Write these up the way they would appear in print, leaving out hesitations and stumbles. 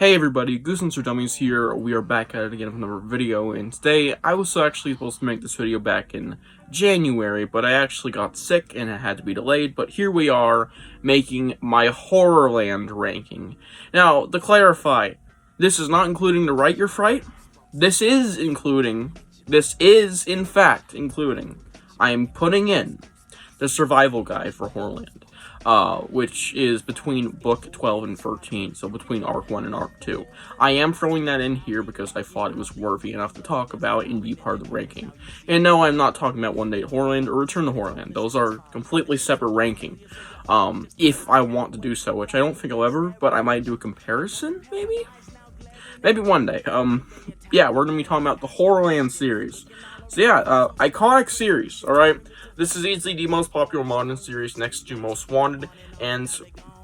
Hey everybody, Goosebumps or Dummies here. We are back at it again with another video, and today I was actually supposed to make this video back in January, but I actually got sick and it had to be delayed, but here we are making my HorrorLand ranking. Now, to clarify, this is not including the Write Your Fright. This is in fact including, I am putting in the survival guide for HorrorLand. Which is between book 12 and 13, so between arc 1 and arc 2. I am throwing that in here because I thought it was worthy enough to talk about and be part of the ranking. And no, I'm not talking about One Day at HorrorLand or Return to HorrorLand. Those are completely separate ranking. If I want to do so, which I don't think I'll ever, but I might do a comparison, maybe? Maybe one day. Yeah, we're gonna be talking about the HorrorLand series. So yeah, iconic series, alright? This is easily the most popular modern series next to Most Wanted, and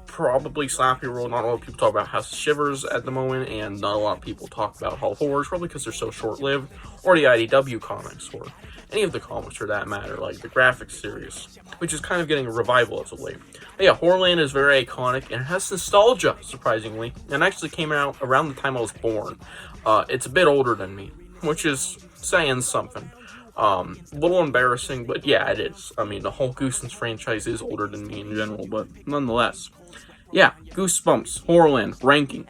probably Slappy World. Not a lot of people talk about House of Shivers at the moment, and not a lot of people talk about Hall of Horrors, probably because they're so short-lived, or the IDW comics, or any of the comics for that matter, like the graphic series, which is kind of getting a revival as of late. But yeah, HorrorLand is very iconic, and it has nostalgia, surprisingly, and actually came out around the time I was born. It's a bit older than me, which is saying something. A little embarrassing, but yeah, it is. I mean, the whole Goosebumps franchise is older than me in general, but nonetheless. Yeah, Goosebumps, HorrorLand, ranking.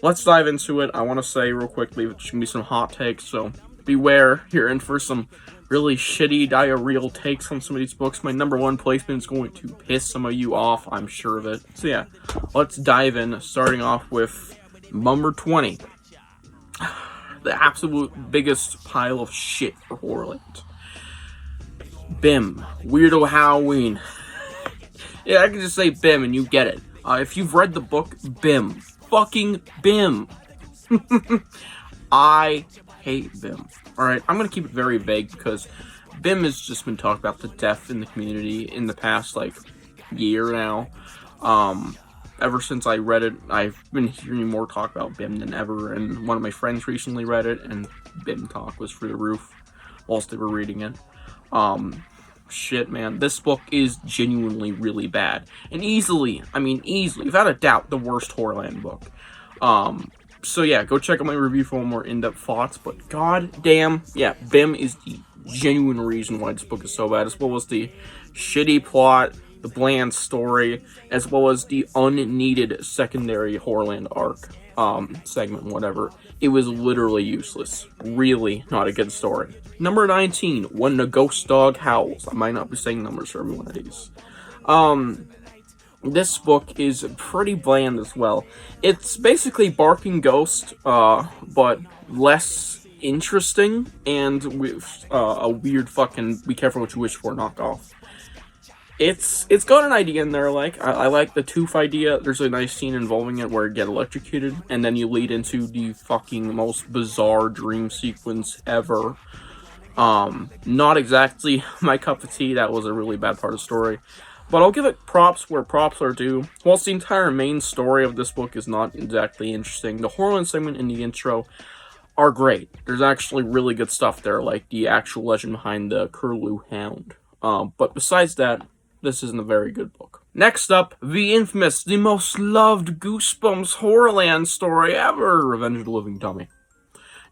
Let's dive into it. I want to say real quickly, there's going to be some hot takes, so beware. You're in for some really shitty, diarrheal takes on some of these books. My number one placement is going to piss some of you off, I'm sure of it. So yeah, let's dive in, starting off with number 20. The absolute biggest pile of shit for HorrorLand. BIM. Weirdo Halloween. Yeah, I can just say BIM and you get it. If you've read the book, BIM. Fucking BIM. I hate BIM. Alright, I'm gonna keep it very vague because BIM has just been talked about to death in the community in the past, like, year now. Ever since I read it, I've been hearing more talk about BIM than ever, and one of my friends recently read it, and BIM talk was through the roof whilst they were reading it. Shit, man, this book is genuinely really bad, and easily, without a doubt, the worst HorrorLand book. So yeah, go check out my review for more in-depth thoughts, but god damn, yeah, BIM is the genuine reason why this book is so bad, as well as the shitty plot, the bland story, as well as the unneeded secondary HorrorLand arc, segment, whatever. It was literally useless. Really not a good story. Number 19, When the Ghost Dog Howls. I might not be saying numbers for every one of these. This book is pretty bland as well. It's basically Barking Ghost, but less interesting, and with a weird fucking be careful what you wish for knockoff. It's got an idea in there, like, I like the tooth idea. There's a nice scene involving it where it get electrocuted, and then you lead into the fucking most bizarre dream sequence ever. Not exactly my cup of tea. That was a really bad part of the story. But I'll give it props where props are due. Whilst the entire main story of this book is not exactly interesting, the HorrorLand segment and the intro are great. There's actually really good stuff there, like the actual legend behind the Curlew Hound. But besides that, this isn't a very good book. Next up, the infamous, the most loved Goosebumps HorrorLand story ever, Revenge of the Living Dummy.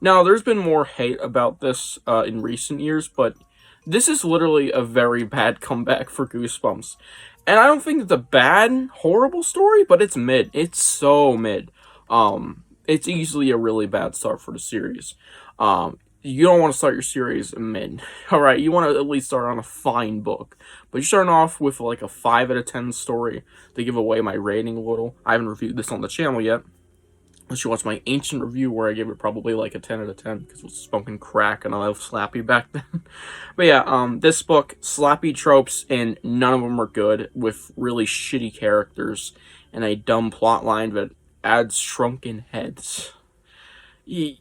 Now, there's been more hate about this in recent years, but this is literally a very bad comeback for Goosebumps. And I don't think it's a bad, horrible story, but it's mid. It's so mid. It's easily a really bad start for the series. You don't want to start your series mid. Alright, you want to at least start on a fine book. But you're starting off with like a 5 out of 10 story to give away my rating a little. I haven't reviewed this on the channel yet. Unless you watch my ancient review where I gave it probably like a 10 out of 10. Because it was smoking crack and I love Slappy back then. But yeah, this book, Slappy tropes, and none of them are good. With really shitty characters. And a dumb plot line that adds shrunken heads. You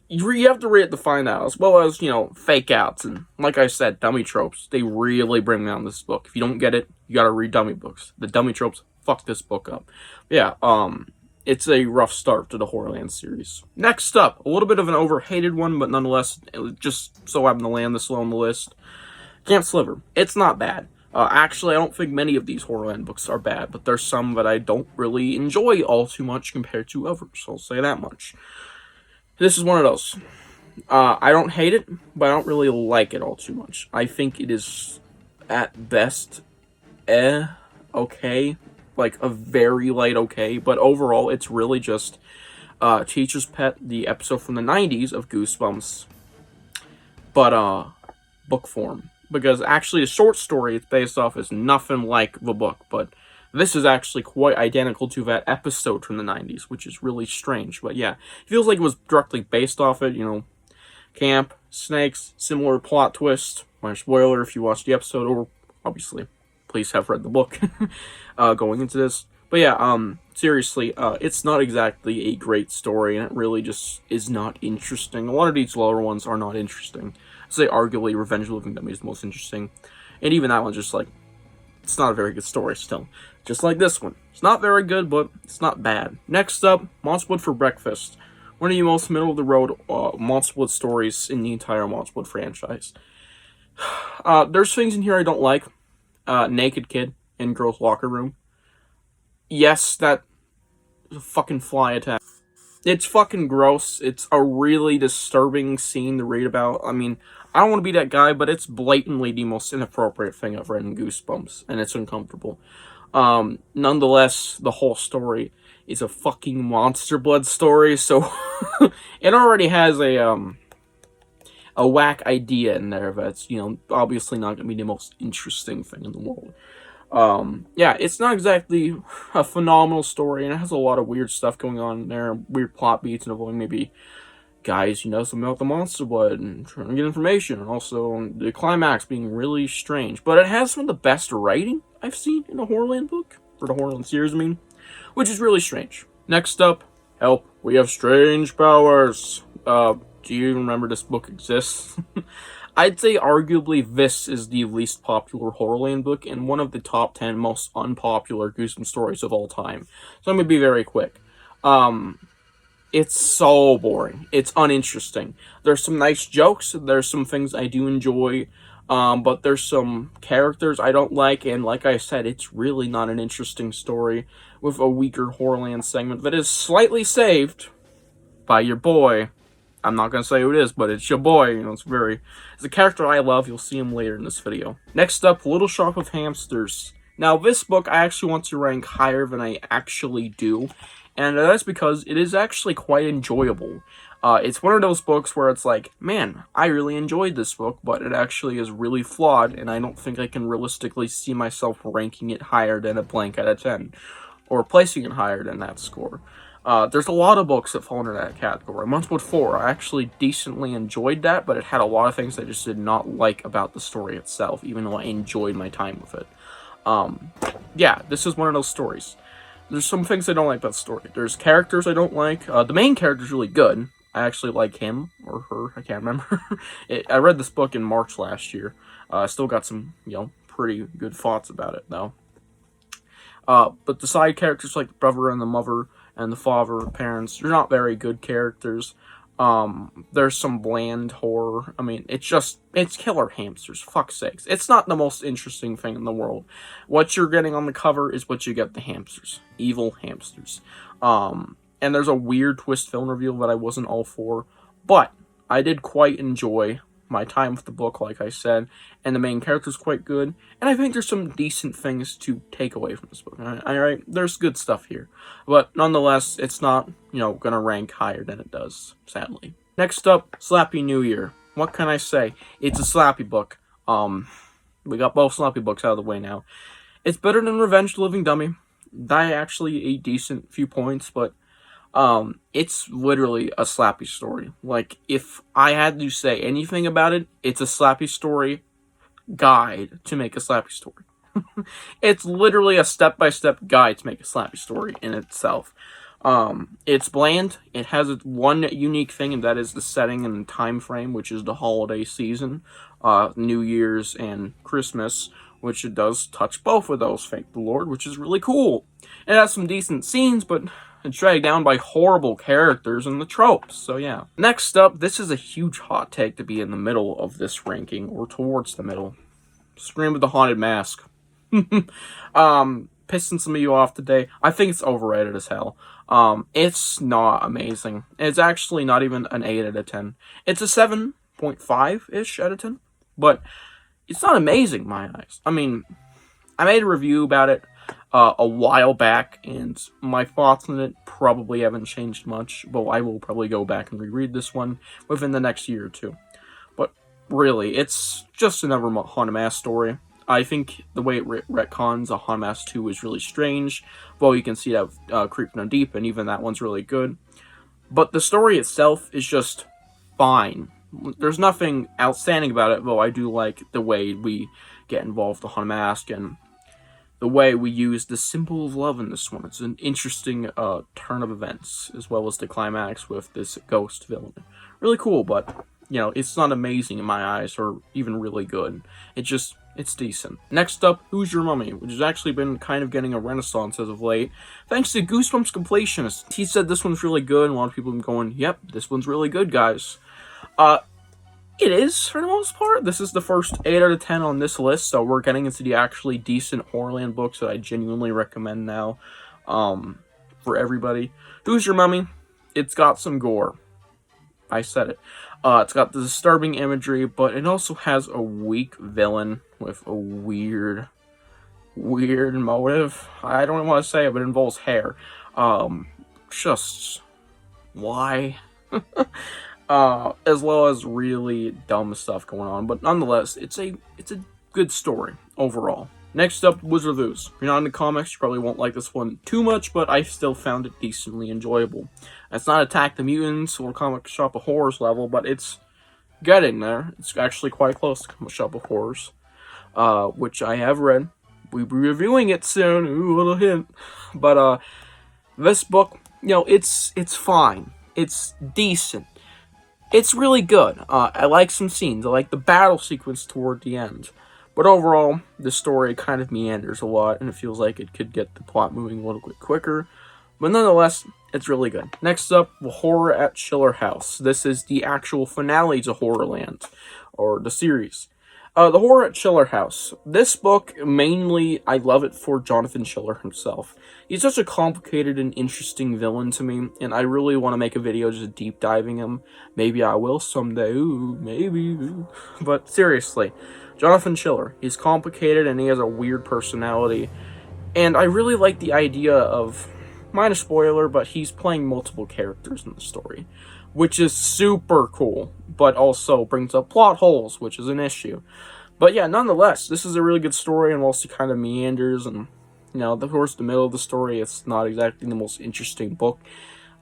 have to read it to find out, as well as, fake outs, and like I said, dummy tropes. They really bring down this book. If you don't get it, you gotta read dummy books. The dummy tropes fuck this book up. Yeah, it's a rough start to the HorrorLand series. Next up, a little bit of an overhated one, but nonetheless, it just so happened to land this low on the list. Camp Sliver. It's not bad. Actually, I don't think many of these HorrorLand books are bad, but there's some that I don't really enjoy all too much compared to others. I'll say that much. This is one of those. I don't hate it, but I don't really like it all too much. I think it is, at best, okay. Like, a very light okay, but overall, it's really just Teacher's Pet, the episode from the 90s of Goosebumps, but, book form. Because actually, the short story it's based off is nothing like the book, but this is actually quite identical to that episode from the 90s, which is really strange. But yeah, it feels like it was directly based off it, you know, camp, snakes, similar plot twist. Minor spoiler if you watched the episode, or obviously, please have read the book going into this. But yeah, seriously, it's not exactly a great story, and it really just is not interesting. A lot of these lower ones are not interesting. I'd say arguably Revenge of the Living Dummy is the most interesting. And even that one's just like, it's not a very good story still. Just like this one. It's not very good, but it's not bad. Next up, Monsterwood for Breakfast. One of the most middle-of-the-road Monsterwood stories in the entire Monsterwood franchise. There's things in here I don't like. Naked kid in girl's locker room. Yes, that is a fucking fly attack. It's fucking gross. It's a really disturbing scene to read about. I mean, I don't want to be that guy, but it's blatantly the most inappropriate thing I've read in Goosebumps, and it's uncomfortable. Nonetheless, the whole story is a fucking monster blood story, so it already has a whack idea in there that's, you know, obviously not going to be the most interesting thing in the world. Yeah, it's not exactly a phenomenal story, and it has a lot of weird stuff going on in there, weird plot beats involving maybe guys, you know, something about the monster blood and trying to get information, and also the climax being really strange. But it has some of the best writing I've seen in a HorrorLand book, for the HorrorLand series, I mean, which is really strange. Next up, help, we have strange powers. Do you even remember this book exists? I'd say arguably this is the least popular HorrorLand book and one of the top 10 most unpopular Goosebumps stories of all time. So I'm going to be very quick. It's so boring. It's uninteresting. There's some nice jokes. There's some things I do enjoy. But there's some characters I don't like. And like I said, it's really not an interesting story with a weaker HorrorLand segment that is slightly saved by your boy. I'm not going to say who it is, but it's your boy. You know, it's a character I love. You'll see him later in this video. Next up, Little Shop of Hamsters. Now, this book I actually want to rank higher than I actually do. And that's because it is actually quite enjoyable. It's one of those books where it's like, man, I really enjoyed this book, but it actually is really flawed, and I don't think I can realistically see myself ranking it higher than a blank out of 10. Or placing it higher than that score. There's a lot of books that fall into that category. Monsterwood 4, I actually decently enjoyed that, but it had a lot of things I just did not like about the story itself, even though I enjoyed my time with it. Yeah, this is one of those stories. There's some things I don't like about the story. There's characters I don't like. The main character's really good. I actually like him, or her, I can't remember. I read this book in March last year. I still got some, you know, pretty good thoughts about it, though. But the side characters like the brother and the mother and the father, parents, they're not very good characters. There's some bland horror. I mean, it's killer hamsters, fuck's sakes. It's not the most interesting thing in the world. What you're getting on the cover is what you get, the hamsters. Evil hamsters. And there's a weird twist film reveal that I wasn't all for, but I did quite enjoy my time with the book, like I said, and the main character's quite good, and I think there's some decent things to take away from this book. Alright, there's good stuff here, but nonetheless, it's not, you know, gonna rank higher than it does, sadly. Next up, Slappy New Year. What can I say? It's a Slappy book. We got both Slappy books out of the way now. It's better than Revenge of the Living Dummy. That actually a decent few points, but it's literally a Slappy story. Like, if I had to say anything about it, it's a Slappy story guide to make a Slappy story. It's literally a step-by-step guide to make a Slappy story in itself. It's bland. It has one unique thing, and that is the setting and the time frame, which is the holiday season, New Year's and Christmas, which it does touch both of those, thank the Lord, which is really cool. It has some decent scenes, but it's dragged down by horrible characters and the tropes, so yeah. Next up, this is a huge hot take to be in the middle of this ranking, or towards the middle. Scream with the Haunted Mask. Pissing some of you off today. I think it's overrated as hell. It's not amazing. It's actually not even an 8 out of 10. It's a 7.5-ish out of 10. But it's not amazing in my eyes. I mean, I made a review about it a while back, and my thoughts on it probably haven't changed much, but I will probably go back and reread this one within the next year or two. But really, it's just another Haunted Mask story. I think the way it retcons a Haunted Mask 2 is really strange. Well, you can see that Creeping on Deep, and even that one's really good. But the story itself is just fine. There's nothing outstanding about it, though I do like the way we get involved with the Haunted Mask, and the way we use the symbol of love in this one. It's an interesting turn of events, as well as the climax with this ghost villain. Really cool, but, you know, it's not amazing in my eyes, or even really good. It's decent. Next up, Who's Your Mummy? Which has actually been kind of getting a renaissance as of late, thanks to Goosebumps Completionist. He said this one's really good, and a lot of people have been going, yep, this one's really good, guys. It is, for the most part. This is the first 8 out of 10 on this list, so we're getting into the actually decent HorrorLand books that I genuinely recommend now, for everybody. Who's Your Mummy? It's got some gore. I said it. It's got the disturbing imagery, but it also has a weak villain with a weird motive. I don't want to say it, but it involves hair. Just why? As well as really dumb stuff going on, but nonetheless, it's a good story overall. Next up, Wizard of Oz. If you're not into comics, you probably won't like this one too much, but I still found it decently enjoyable. It's not Attack the Mutants or Comic Shop of Horrors level, but it's getting there. It's actually quite close to Comic Shop of Horrors, which I have read. We'll be reviewing it soon. Ooh, little hint. But this book, you know, it's fine. It's decent. It's really good. I like some scenes. I like the battle sequence toward the end. But overall, the story kind of meanders a lot, and it feels like it could get the plot moving a little bit quicker. But nonetheless, it's really good. Next up, The Horror at Chiller House. This is the actual finale to HorrorLand, or the series. The Horror at Chiller House. This book, mainly, I love it for Jonathan Chiller himself. He's such a complicated and interesting villain to me, and I really want to make a video just deep diving him. Maybe I will someday, ooh, maybe. But seriously, Jonathan Chiller, he's complicated and he has a weird personality. And I really like the idea of, minor spoiler, but he's playing multiple characters in the story, which is super cool, but also brings up plot holes, which is an issue. But yeah, nonetheless, this is a really good story, and whilst it kind of meanders, and, you know, towards the middle of the story, it's not exactly the most interesting book.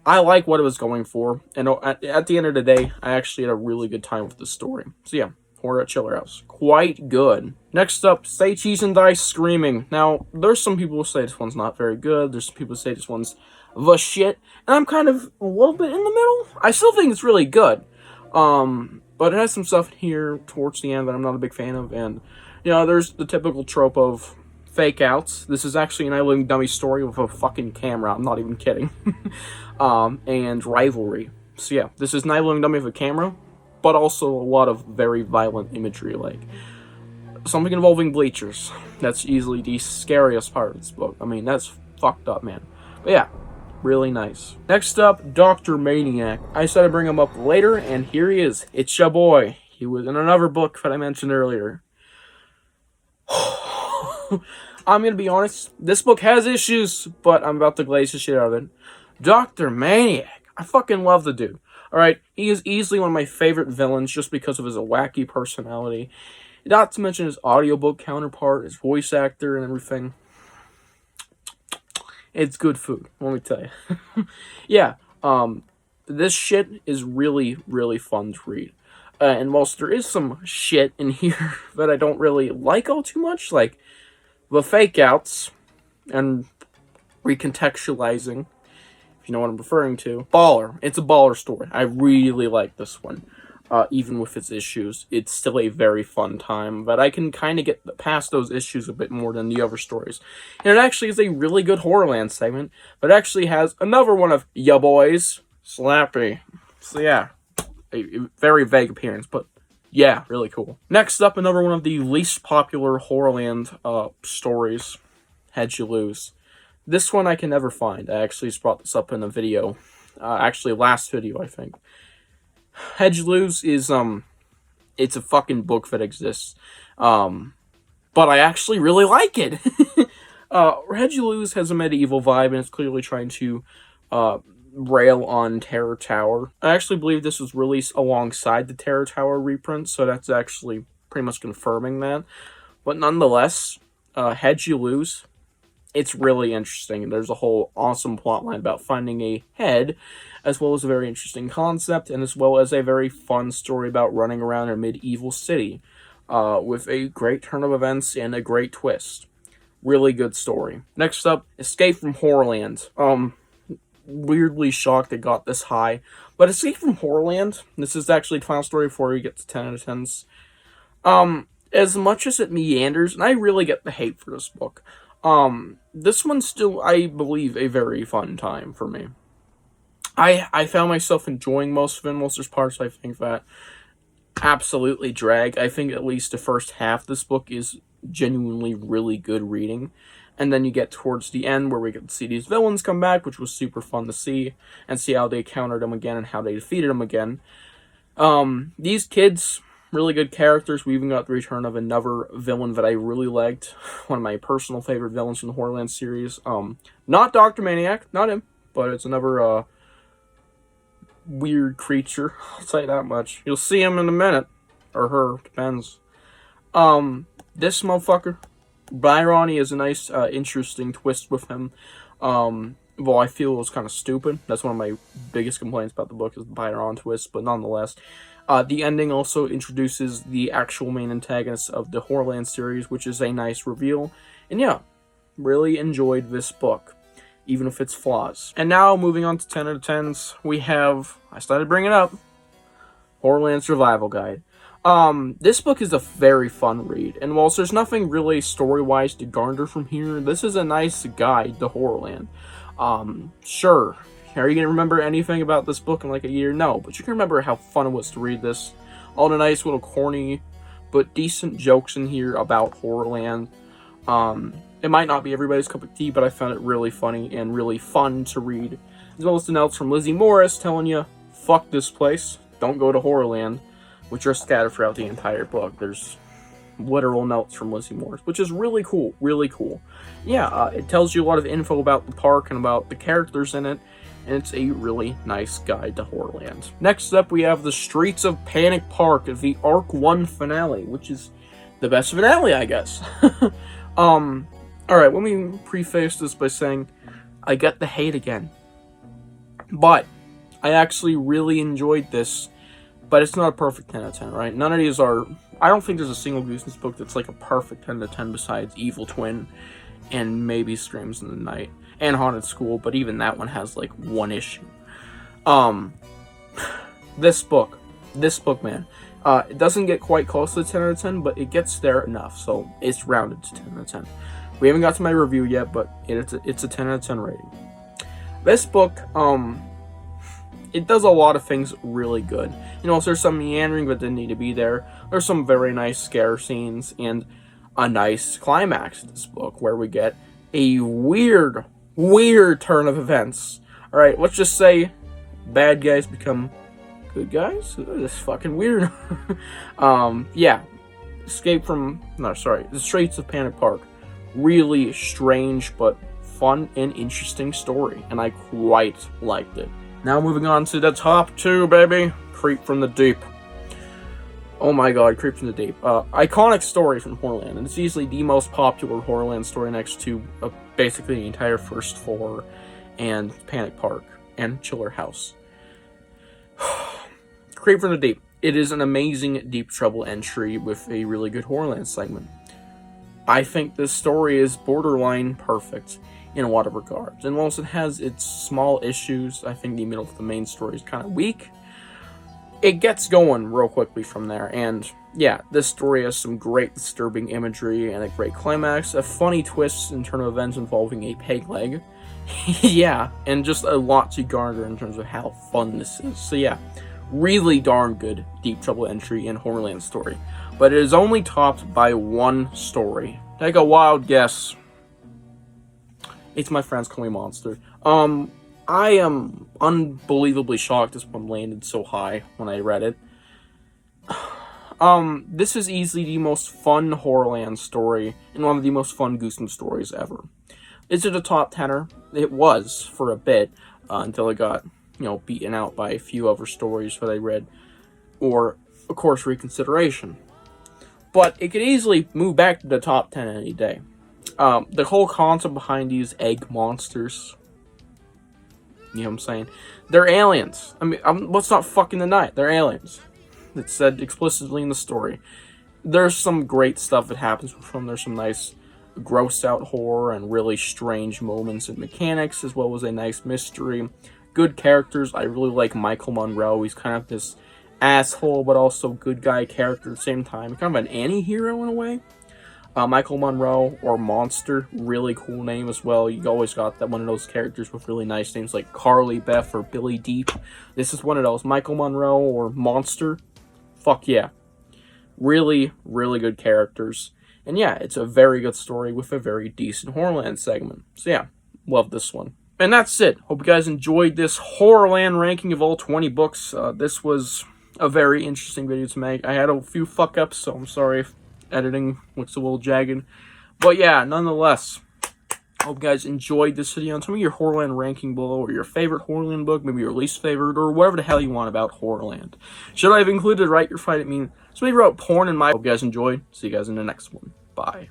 I like what it was going for, and at the end of the day, I actually had a really good time with the story. So yeah, Horror at Chiller House. Quite good. Next up, Say Cheese and Die Screaming. Now, there's some people who say this one's not very good. There's some people who say this one's the shit. And I'm kind of a little bit in the middle. I still think it's really good. But it has some stuff here towards the end that I'm not a big fan of. And, you know, there's the typical trope of fake outs. This is actually an I Living Dummy story with a fucking camera. I'm not even kidding. And rivalry. So yeah, this is an I Living Dummy with a camera, but also a lot of very violent imagery, like something involving bleachers. That's easily the scariest part of this book. I mean, that's fucked up, man. But yeah, really nice. Next up, Dr. Maniac. I said I'd bring him up later, and here he is. It's your boy. He was in another book that I mentioned earlier. I'm gonna be honest, this book has issues, but I'm about to glaze the shit out of it. Dr. Maniac. I fucking love the dude. Alright, he is easily one of my favorite villains just because of his wacky personality. Not to mention his audiobook counterpart, his voice actor, and everything. It's good food, let me tell you. Yeah, this shit is really, really fun to read. And whilst there is some shit in here that I don't really like all too much, like the fake outs and recontextualizing, if you know what I'm referring to. Baller. It's a baller story. I really like this one. Even with its issues, it's still a very fun time, but I can kind of get past those issues a bit more than the other stories. And it actually is a really good HorrorLand segment, but it actually has another one of ya boys, Slappy. So yeah, a very vague appearance, but Yeah, really cool. Next up, another one of the least popular HorrorLand stories, Head You Lose. This one I can never find. I actually just brought this up in a video. Actually, last video, I think. Head You Lose is, it's a fucking book that exists. But I actually really like it. Head You Lose has a medieval vibe, and it's clearly trying to, rail on Terror Tower. I actually believe this was released alongside the Terror Tower reprint, so that's actually pretty much confirming that. But nonetheless, Head You Lose, it's really interesting. There's a whole awesome plotline about finding a head, as well as a very interesting concept, and as well as a very fun story about running around a medieval city, with a great turn of events and a great twist. Really good story. Next up, Escape from HorrorLand. Weirdly shocked it got this high, but Escape from HorrorLand, this is actually the final story before we get to 10 out of 10s. As much as it meanders, and I really get the hate for this book, this one's still, I believe, a very fun time for me. I found myself enjoying most of it. Most there's parts I think that absolutely drag. I think at least the first half of this book is genuinely really good reading. And then you get towards the end where we get to see these villains come back, which was super fun to see, and see how they countered them again and how they defeated them again. These kids, really good characters. We even got the return of another villain that I really liked. One of my personal favorite villains from the HorrorLand series. Not Dr. Maniac, not him, but it's another, weird creature. I'll say that much. You'll see him in a minute. Or her, depends. This motherfucker, Byrony, is a nice, interesting twist with him. Well, I feel it was kind of stupid. That's one of my biggest complaints about the book, is the Byron twist, but nonetheless. The ending also introduces the actual main antagonist of the HorrorLand series, which is a nice reveal. And yeah, really enjoyed this book, even if it's flaws. And now, moving on to 10 out of 10s, we have, I started bringing up, HorrorLand Survival Guide. This book is a very fun read, and whilst there's nothing really story-wise to garner from here, this is a nice guide to HorrorLand. Sure, are you going to remember anything about this book in like a year? No, but you can remember how fun it was to read this. All the nice little corny, but decent jokes in here about HorrorLand. It might not be everybody's cup of tea, but I found it really funny and really fun to read. As well as the notes from Lizzie Morris telling you, fuck this place, don't go to HorrorLand, which are scattered throughout the entire book. There's literal notes from Lizzie Morris, which is really cool, really cool. Yeah, it tells you a lot of info about the park and about the characters in it, and it's a really nice guide to HorrorLand. Next up, we have The Streets of Panic Park, the Arc 1 finale, which is the best finale, I guess. Alright, let me preface this by saying, I get the hate again. But, I actually really enjoyed this, but it's not a perfect 10 out of 10, right? None of these are, I don't think there's a single Goosebumps book that's like a perfect 10 out of 10 besides Evil Twin, and maybe Screams in the Night, and Haunted School, but even that one has like one issue. This book, man, it doesn't get quite close to 10 out of 10, but it gets there enough, so it's rounded to 10 out of 10. We haven't got to my review yet, but it's a 10 out of 10 rating. This book, it does a lot of things really good. You know, there's some meandering that didn't need to be there. There's some very nice scare scenes and a nice climax to this book where we get a weird turn of events. Alright, let's just say bad guys become good guys? This is fucking weird. Yeah. The Streets of Panic Park. Really strange, but fun and interesting story, and I quite liked it. Now moving on to the top 2, baby. Creep from the Deep. Oh my god, Creep from the Deep. Iconic story from HorrorLand, and it's easily the most popular HorrorLand story next to basically the entire first 4 and Panic Park and Chiller House. Creep from the Deep. It is an amazing Deep Trouble entry with a really good HorrorLand segment. I think this story is borderline perfect in a lot of regards. And whilst it has its small issues, I think the middle of the main story is kind of weak. It gets going real quickly from there. And yeah, this story has some great disturbing imagery and a great climax, a funny twist in turn of events involving a peg leg. Yeah, and just a lot to garner in terms of how fun this is. So yeah, really darn good Deep Trouble entry in HorrorLand story, but it is only topped by one story. Take a wild guess. It's My Friends Call Me Monster. I am unbelievably shocked this one landed so high when I read it. This is easily the most fun HorrorLand story and one of the most fun Goosebumps stories ever. Is it a top tenner? It was for a bit, until it got, beaten out by a few other stories that I read, or, of course, reconsideration. But it could easily move back to the top 10 any day. The whole concept behind these egg monsters, you know what I'm saying? They're aliens. I mean, let's not fucking deny it. They're aliens. It's said explicitly in the story. There's some great stuff that happens with them. There's some nice grossed out horror and really strange moments and mechanics, as well as a nice mystery. Good characters. I really like Michael Monroe. He's kind of this asshole, but also good guy character at the same time. Kind of an anti-hero in a way. Michael Monroe, or Monster, really cool name as well. You always got that one of those characters with really nice names like Carly Beth or Billy Deep. This is one of those. Michael Monroe or Monster. Fuck yeah. Really, really good characters. And yeah, it's a very good story with a very decent HorrorLand segment. So yeah, love this one. And that's it. Hope you guys enjoyed this HorrorLand ranking of all 20 books. This was a very interesting video to make. I had a few fuck-ups, so I'm sorry if editing looks a little jagged. But yeah, nonetheless, hope you guys enjoyed this video. And tell me your HorrorLand ranking below, or your favorite HorrorLand book, maybe your least favorite, or whatever the hell you want about HorrorLand. Should I have included Write Your Fight at Me? Somebody wrote porn in my... Hope you guys enjoyed. See you guys in the next one. Bye.